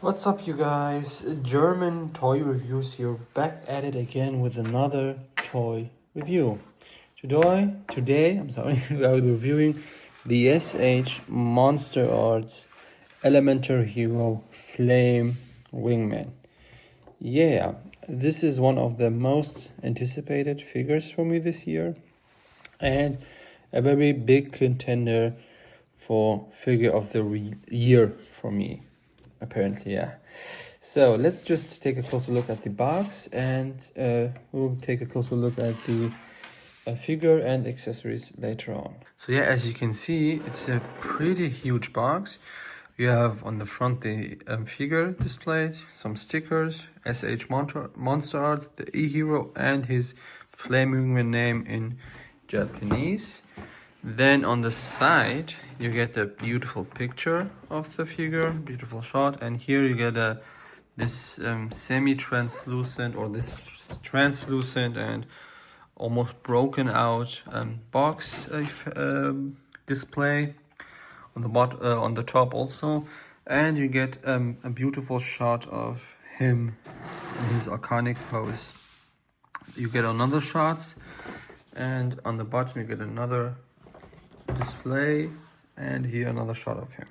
What's up, you guys? German toy reviews here, back at it again with another toy review. Today, we are reviewing the SH MonsterArts Elemental Hero Flame Wingman. Yeah, this is one of the most anticipated figures for me this year, and a very big contender for figure of the year for me, apparently. Yeah, so let's just take a closer look at the box, and we'll take a closer look at the figure and accessories later on. So yeah, as you can see, it's a pretty huge box. You have on the front the figure displayed, some stickers, SH MonsterArts, the E-Hero, and his Flame Wingman name in Japanese. Then on the side, you get a beautiful picture of the figure, beautiful shot, and here you get this semi-translucent or this translucent and almost broken out box display on the on the top also, and you get a beautiful shot of him in his iconic pose. You get another shots, and on the bottom you get another display, and here another shot of him.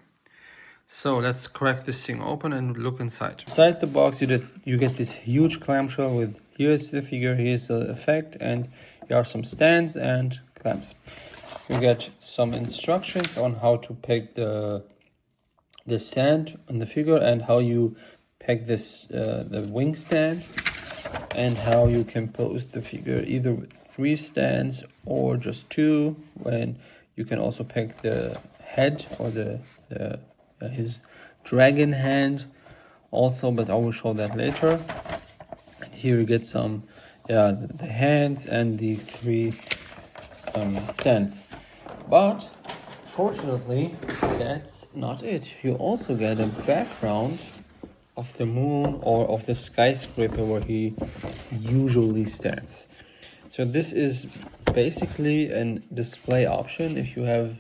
So let's crack this thing open and look inside. Inside the box you get this huge clamshell with here's the figure, here's the effect, and here are some stands and clamps. You get some instructions on how to peg the stand on the figure, and how you peg this the wing stand, and how you can pose the figure either with 3 stands or just 2. When you can also peg the head or his dragon hand also, but I will show that later. And here you get some the hands and the 3 stands. But fortunately, that's not it. You also get a background of the moon or of the skyscraper where he usually stands. So this is basically a display option. If you have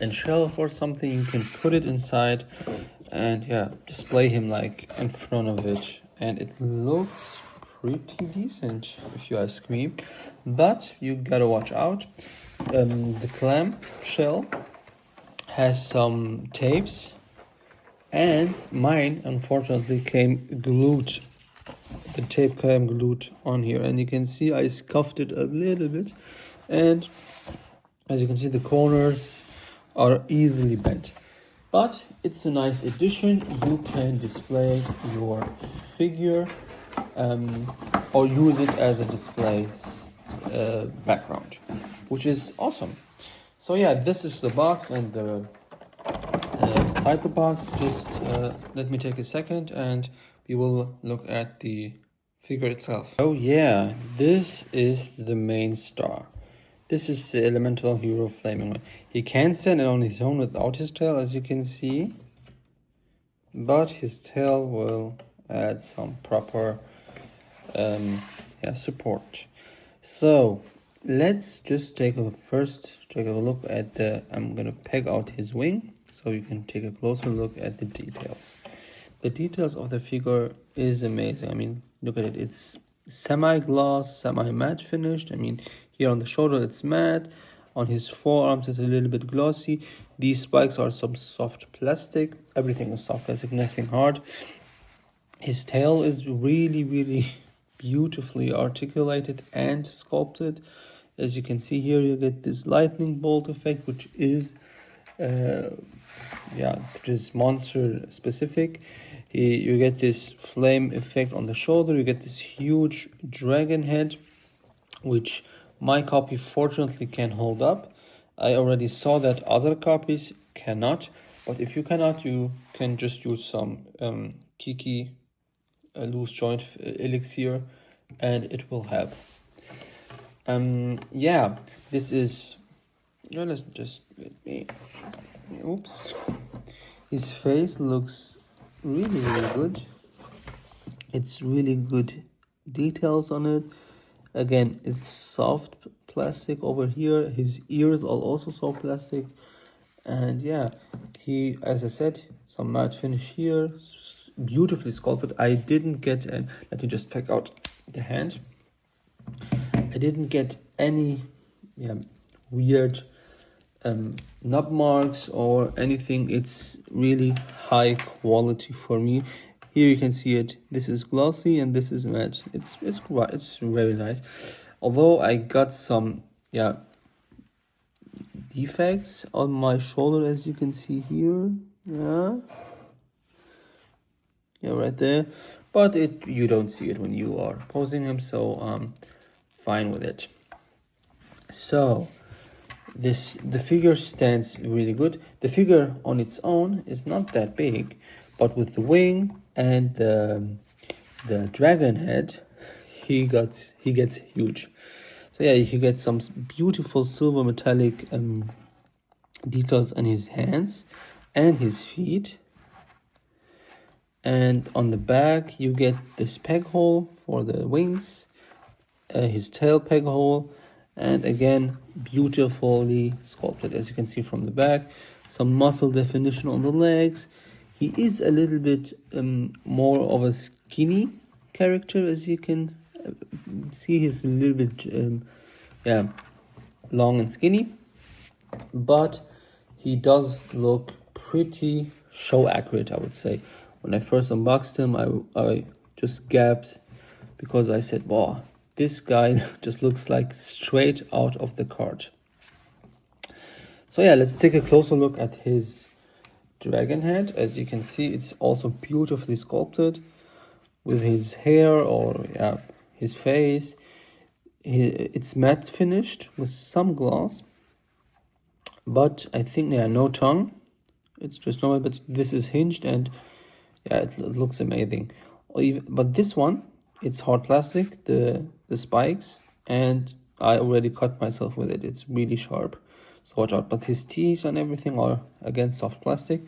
a shelf or something, you can put it inside and display him like in front of it, and it looks pretty decent if you ask me. But you gotta watch out. The clamp shell has some tapes, and mine unfortunately came glued. The tape came glued on here, and you can see I scuffed it a little bit, and as you can see the corners are easily bent. But it's a nice addition. You can display your figure or use it as a display background, which is awesome. So yeah, this is the box and the inside the box. Just let me take a second and we will look at the figure itself. Oh yeah, this is the main star. This is the Elemental Hero Flame Wingman. He can stand on his own without his tail, as you can see, but his tail will add some proper support. So let's just take a look at the. I'm gonna peg out his wing so you can take a closer look at the details. The details of the figure is amazing. I mean, look at it. It's semi-gloss, semi-matte finished. I mean, here on the shoulder it's matte. On his forearms it's a little bit glossy. These spikes are some soft plastic. Everything is soft plastic, nothing hard. His tail is really, really beautifully articulated and sculpted. As you can see here, you get this lightning bolt effect, which is just monster specific. You get this flame effect on the shoulder. You get this huge dragon head, which my copy fortunately can hold up. I already saw that other copies cannot, but if you cannot, you can just use some Kiki loose joint elixir and it will help. This is let's just his face looks really, really good. It's really good details on it. Again, it's soft plastic over here. His ears are also soft plastic, and he, as I said, some matte finish here, beautifully sculpted. I didn't get, and let me just pack out the hand. I didn't get any weird knob marks or anything. It's really high quality for me. Here you can see it. This is glossy and this is matte. It's very nice. Although I got some defects on my shoulder, as you can see here. Yeah, right there. But you don't see it when you are posing him, so I'm fine with it. So the figure stands really good. The figure on its own is not that big, but with the wing and the dragon head, he gets huge. So yeah, you get some beautiful silver metallic details on his hands and his feet. And on the back, you get this peg hole for the wings, his tail peg hole, and again, beautifully sculpted, as you can see from the back. Some muscle definition on the legs. He is a little bit more of a skinny character, as you can see. He's a little bit long and skinny, but he does look pretty show accurate, I would say. When I first unboxed him, I just gasped because I said, wow, this guy just looks like straight out of the card. So yeah, let's take a closer look at his dragon head. As you can see, it's also beautifully sculpted with his hair or his face. It's matte finished with some gloss, but I think no tongue. It's just normal, but this is hinged and it looks amazing. But this one, it's hard plastic, the spikes, and I already cut myself with it. It's really sharp, so watch out. But his teeth and everything are again soft plastic.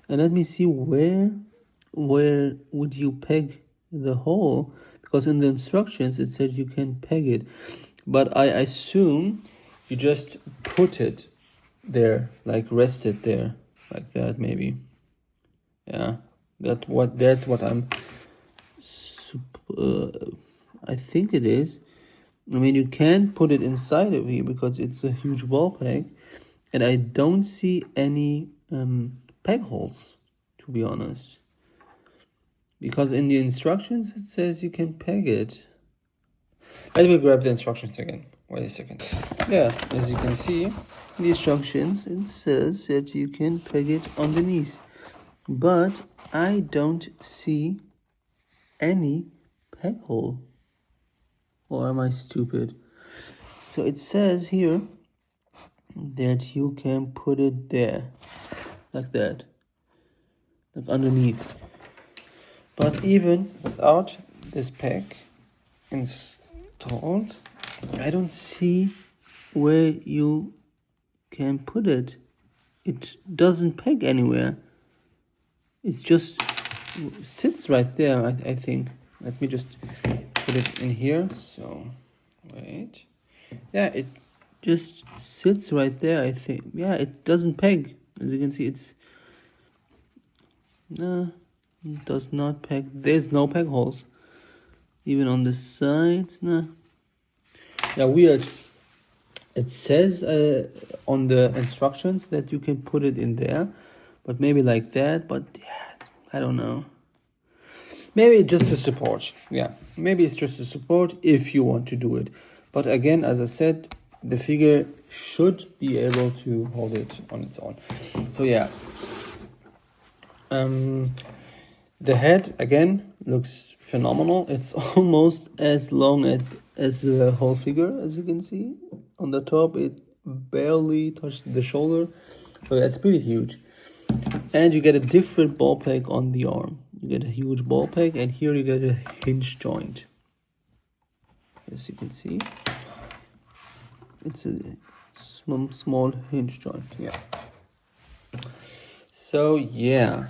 And let me see, where would you peg the hole? Because in the instructions it said you can peg it, but I assume you just put it there, like rest it there like that, maybe. Yeah, that's what I think it is. I mean, you can put it inside of here because it's a huge ball peg, and I don't see any peg holes, to be honest. Because in the instructions it says you can peg it. Let me grab the instructions again. Wait a second. Yeah, as you can see, in the instructions it says that you can peg it underneath, but I don't see any peg hole. Or am I stupid? So it says here that you can put it there, like that, like underneath. But even without this peg installed, I don't see where you can put it. It doesn't peg anywhere. It just sits right there, I think. Let me just put it in here. So, wait. Yeah, it just sits right there, I think. Yeah, it doesn't peg. As you can see, it does not peg. There's no peg holes. Even on the sides, no. Yeah, weird. It says on the instructions that you can put it in there, but maybe like that, but yeah, I don't know. Maybe it's just a support. Yeah, maybe it's just a support if you want to do it. But again, as I said, the figure should be able to hold it on its own. So yeah. The head, again, looks phenomenal. It's almost as long as the whole figure, as you can see. On the top, it barely touched the shoulder. So that's pretty huge. And you get a different ball peg on the arm. You get a huge ball peg, and here you get a hinge joint. As you can see, it's a small hinge joint. Yeah. So yeah,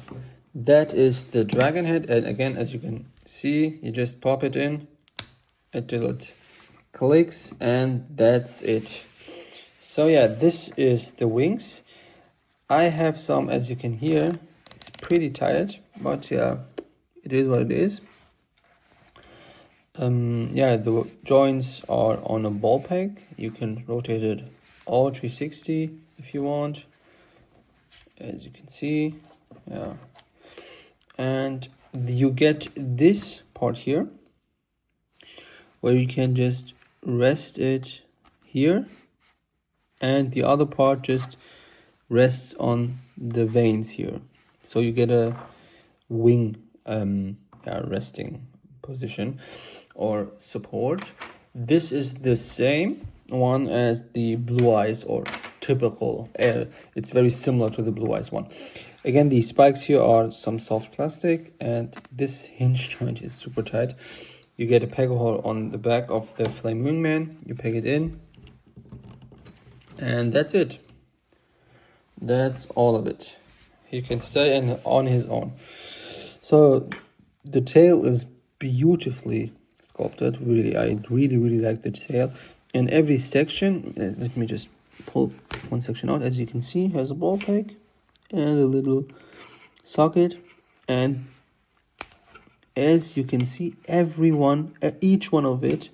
that is the dragon head. And again, as you can see, you just pop it in until it clicks, and that's it. So yeah, this is the wings. I have some, as you can hear, It's pretty tight, but yeah, it is what it is. Yeah, the joints are on a ball peg. You can rotate it all 360 if you want, as you can see. Yeah, and you get this part here where you can just rest it here, and the other part just rests on the veins here, so you get a wing resting position or support. This is the same one as the Blue Eyes or typical. It's very similar to the Blue Eyes one. Again, the spikes here are some soft plastic, and this hinge joint is super tight. You get a peg hole on the back of the Flame Wingman. You peg it in, and that's it. That's all of it. He can stay in on his own. So the tail is beautifully sculpted. Really, I really like the tail. In every section, let me just pull one section out. As you can see, has a ball peg and a little socket, and as you can see, each one of it,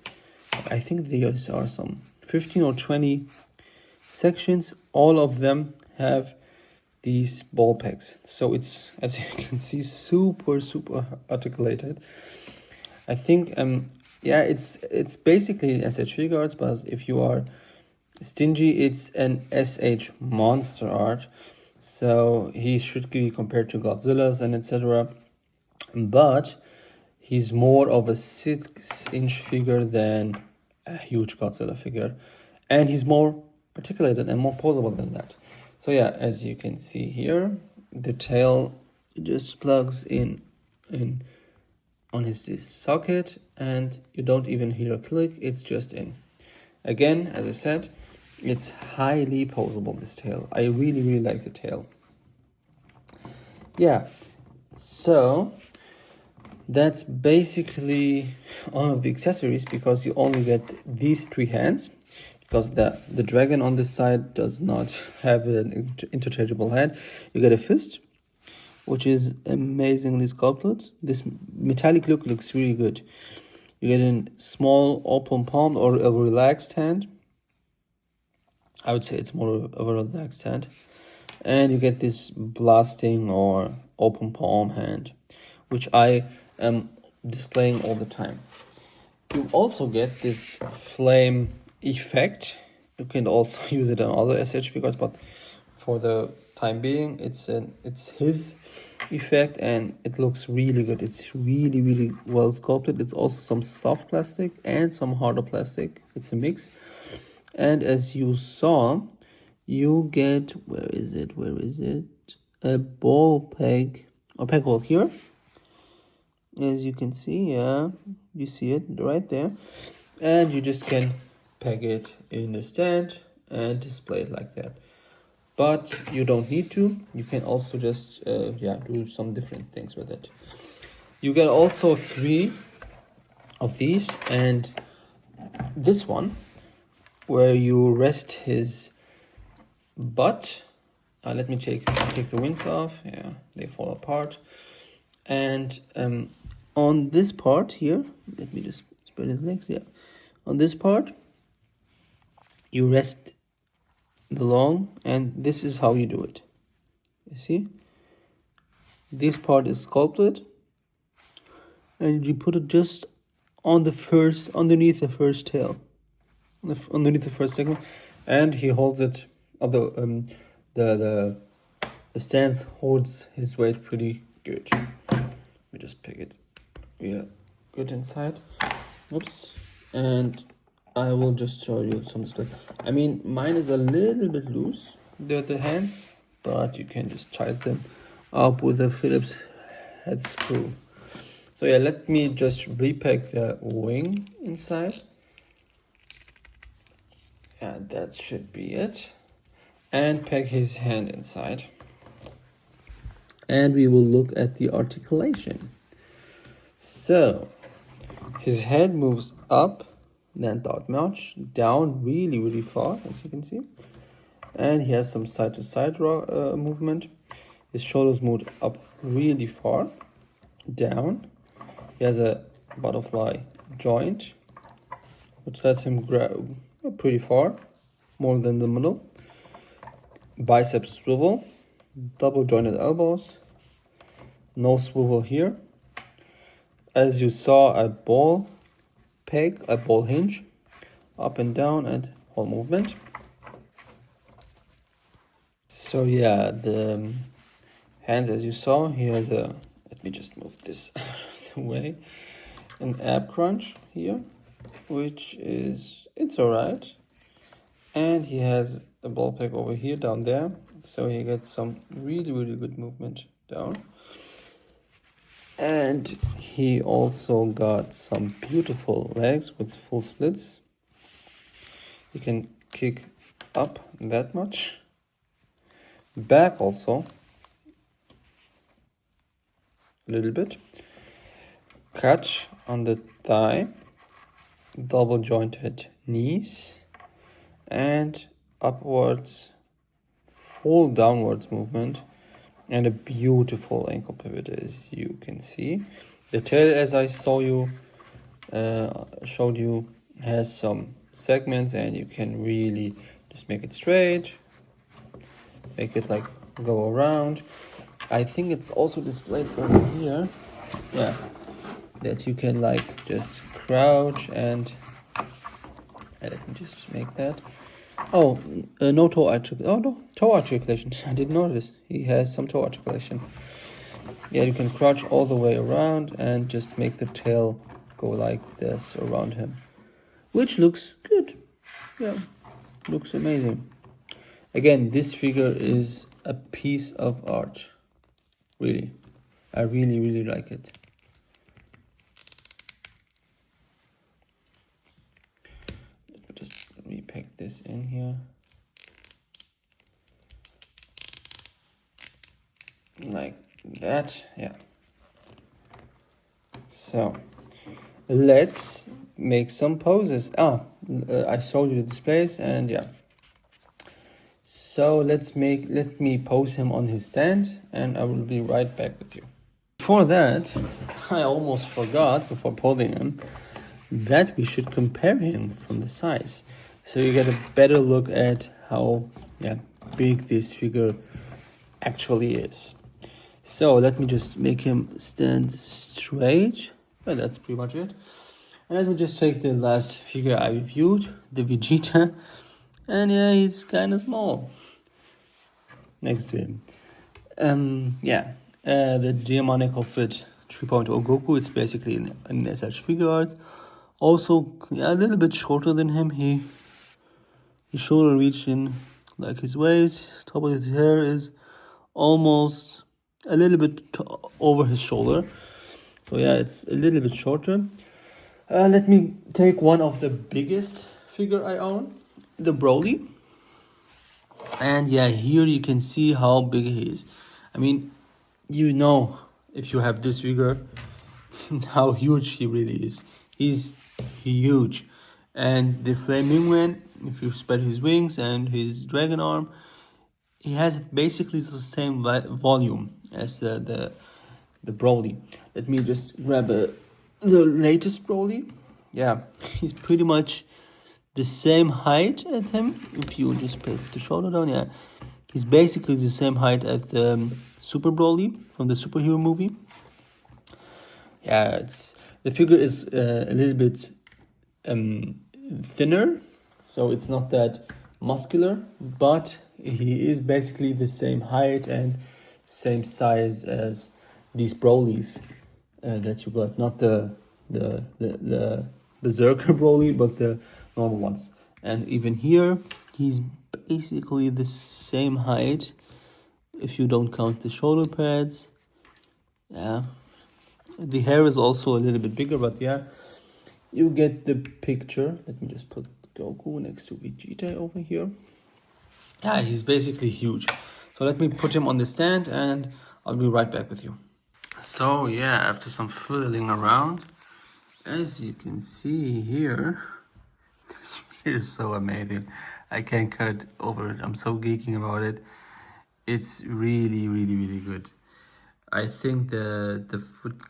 I think there are some 15 or 20 sections. All of them have these ball pegs, so it's, as you can see, super articulated. I think yeah, it's basically an SH Figuarts, but if you are stingy, it's an SH MonsterArt, so he should be compared to Godzilla's and etc. But he's more of a 6-inch figure than a huge Godzilla figure, and he's more articulated and more posable than that. So yeah, as you can see here, the tail just plugs in on this socket, and you don't even hear a click, it's just in. Again, as I said, it's highly posable, this tail. I really like the tail. Yeah, so that's basically all of the accessories, because you only get these 3 hands, because the dragon on this side does not have an interchangeable hand. You get a fist, which is amazingly sculpted. This metallic look looks really good. You get a small open palm or a relaxed hand. I would say it's more of a relaxed hand. And you get this blasting or open palm hand, which I am displaying all the time. You also get this flame effect. You can also use it on other SH figures, but for the time being, it's his effect, and it looks really good. It's really well sculpted. It's also some soft plastic and some harder plastic. It's a mix. And as you saw, you get, where is it, a ball peg or peg hole here, as you can see. Yeah, you see it right there, and you just can peg it in the stand and display it like that. But you don't need to. You can also just do some different things with it. You get also 3 of these, and this one where you rest his butt. Let me take the wings off. Yeah, they fall apart. And on this part here, let me just spread his legs. Yeah, on this part, you rest the long, and this is how you do it. You see, this part is sculpted, and you put it just on underneath the first tail, underneath the first segment, and he holds it. The stance holds his weight pretty good. Let me just pick it. Yeah, good inside. Oops, and I will just show you some display. I mean, mine is a little bit loose, the hands, but you can just tighten them up with a Phillips head screw. So yeah, let me just repack the wing inside. And that should be it. And peg his hand inside. And we will look at the articulation. So, his head moves up, then dot march, down really far, as you can see. And he has some side-to-side movement. His shoulders moved up really far, down. He has a butterfly joint, which lets him grow pretty far, more than the middle. Bicep swivel, double jointed elbows, no swivel here. As you saw, a ball peg, a ball hinge, up and down and whole movement. So yeah, the hands, as you saw, he has a, let me just move this out of the way, an ab crunch here, which is, it's alright. And he has a ball peg over here, down there, so he gets some really good movement down. And he also got some beautiful legs with full splits. He can kick up that much. Back also, a little bit. Catch on the thigh, double jointed knees, and upwards, full downwards movement, and a beautiful ankle pivot, as you can see. The tail, as I showed you, has some segments, and you can really just make it straight, make it like go around. I think it's also displayed over here, yeah, that you can like just crouch and let me just make that. Oh, no toe articulation. Oh no, toe articulation. I didn't notice. He has some toe articulation. Yeah, you can crouch all the way around and just make the tail go like this around him, which looks good. Yeah, looks amazing. Again, this figure is a piece of art. Really, I really like it. Let me just repack this in here. Like that, yeah. So let's make some poses. I showed you the displays, and yeah. So let me pose him on his stand, and I will be right back with you. Before that, I almost forgot, before posing him, that we should compare him from the size, so you get a better look at how big this figure actually is. So let me just make him stand straight. Well, that's pretty much it. And let me just take the last figure I reviewed, the Vegeta. And yeah, he's kind of small next to him. The Diamonical Fit 3.0 Goku, it's basically an SH figure art. Also, a little bit shorter than him. His shoulder reaching like his waist. Top of his hair is almost a little bit over his shoulder. So yeah, it's a little bit shorter. Let me take one of the biggest figure I own, the Broly. And yeah, here you can see how big he is. I mean, you know, if you have this figure, how huge he really is. He's huge. And the Flame Wingman, if you spread his wings and his dragon arm, he has basically the same volume as the Broly. Let me just grab the latest Broly. Yeah, he's pretty much the same height as him. If you just put the shoulder down, yeah, he's basically the same height as the Super Broly from the superhero movie. Yeah, the figure is a little bit thinner, so it's not that muscular, but he is basically the same height and same size as these Brolys that you got, not the Berserker Broly, but the normal ones. And even here, he's basically the same height if you don't count the shoulder pads. Yeah, the hair is also a little bit bigger, but yeah, you get the picture. Let me just put Goku next to Vegeta over here. Yeah, he's basically huge. So let me put him on the stand and I'll be right back with you. So yeah, after some fiddling around, as you can see here, this figure is so amazing. I can't cut over it. I'm so geeking about it. it's really good. I think the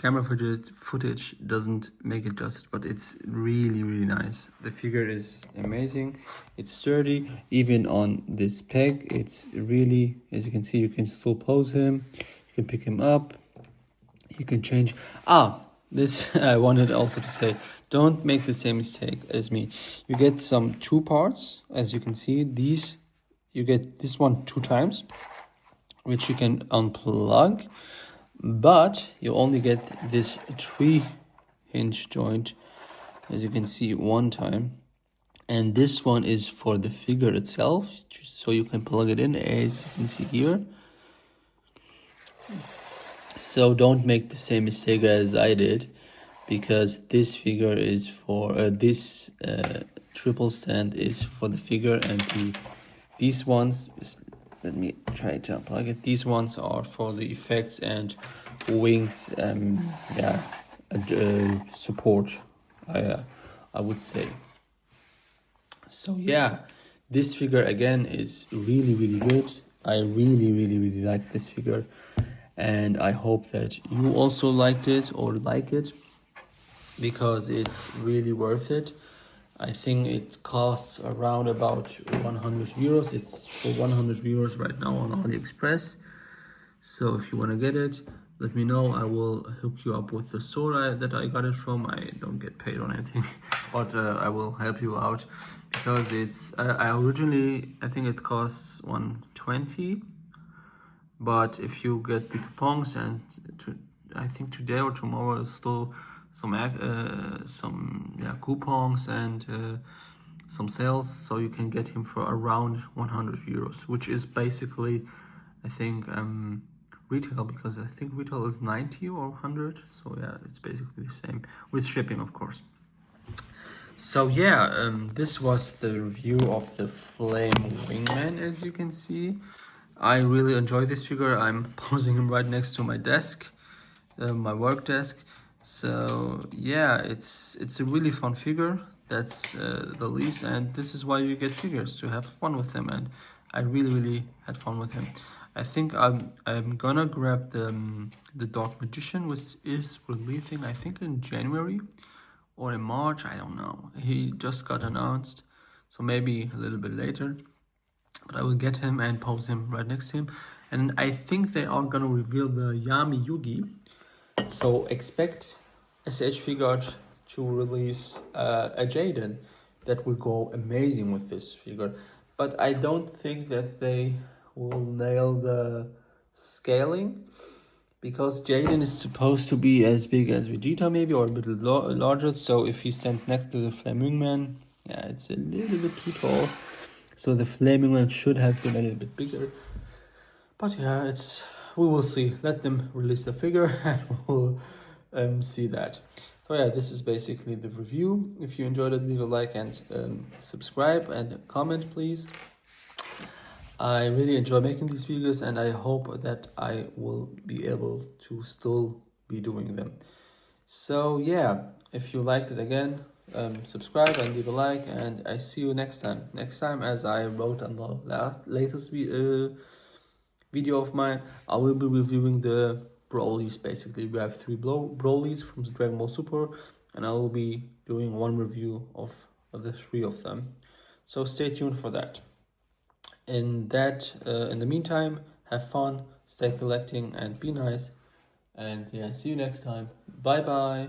camera footage doesn't make it justice, but it's really nice. The figure is amazing. It's sturdy. Even on this peg, it's really, as you can see, you can still pose him. You can pick him up. You can change. This I wanted also to say. Don't make the same mistake as me. You get some 2 parts, as you can see. These, you get this one 2 times, which you can unplug. But you only get this 3 hinge joint, as you can see, 1 time. And this one is for the figure itself, so you can plug it in, as you can see here. So don't make the same mistake as I did, because this figure is for this triple stand is for the figure, and these ones let me try to unplug it. These ones are for the effects and wings, support, I would say. So yeah, this figure again is really good. I really like this figure, and I hope that you also liked it or like it, because it's really worth it. I think it costs around about 100 euros. It's for 100 euros right now on AliExpress. So if you want to get it, let me know. I will hook you up with the store that I got it from. I don't get paid on anything, but I will help you out, because it's I originally, I think it costs 120, but if you get the coupons, and I think today or tomorrow is still some coupons and some sales, so you can get him for around 100 euros, which is basically, I think, retail, because I think retail is 90 or 100. So yeah, it's basically the same with shipping, of course. So yeah, this was the review of the Flame Wingman. As you can see, I really enjoy this figure. I'm posing him right next to my desk, my work desk. So yeah, it's a really fun figure. That's the least, and this is why you get figures, to have fun with them, and I really had fun with him. I think I'm gonna grab the Dark Magician, which is releasing, I think, in January or in March. I don't know. He just got announced, so maybe a little bit later. But I will get him and pose him right next to him. And I think they are gonna reveal the Yami Yugi. So expect SH Figuart to release a Jaden that will go amazing with this figure. But I don't think that they will nail the scaling, because Jaden is supposed to be as big as Vegeta maybe, or a bit larger. So if he stands next to the Flame Wingman, yeah, it's a little bit too tall. So the Flame Wingman should have been a little bit bigger. But yeah, we will see. Let them release the figure and we'll see that. So yeah, this is basically the review. If you enjoyed it, leave a like and subscribe and comment, please. I really enjoy making these videos, and I hope that I will be able to still be doing them. So yeah, if you liked it, again, subscribe and leave a like, and I see you next time. Next time, as I wrote on the latest video of mine, I will be reviewing the Broly's. Basically, we have 3 Broly's from the Dragon Ball Super, and I will be doing one review of the 3 of them. So stay tuned for that. In the meantime, have fun, stay collecting, and be nice. And yeah, see you next time. Bye bye.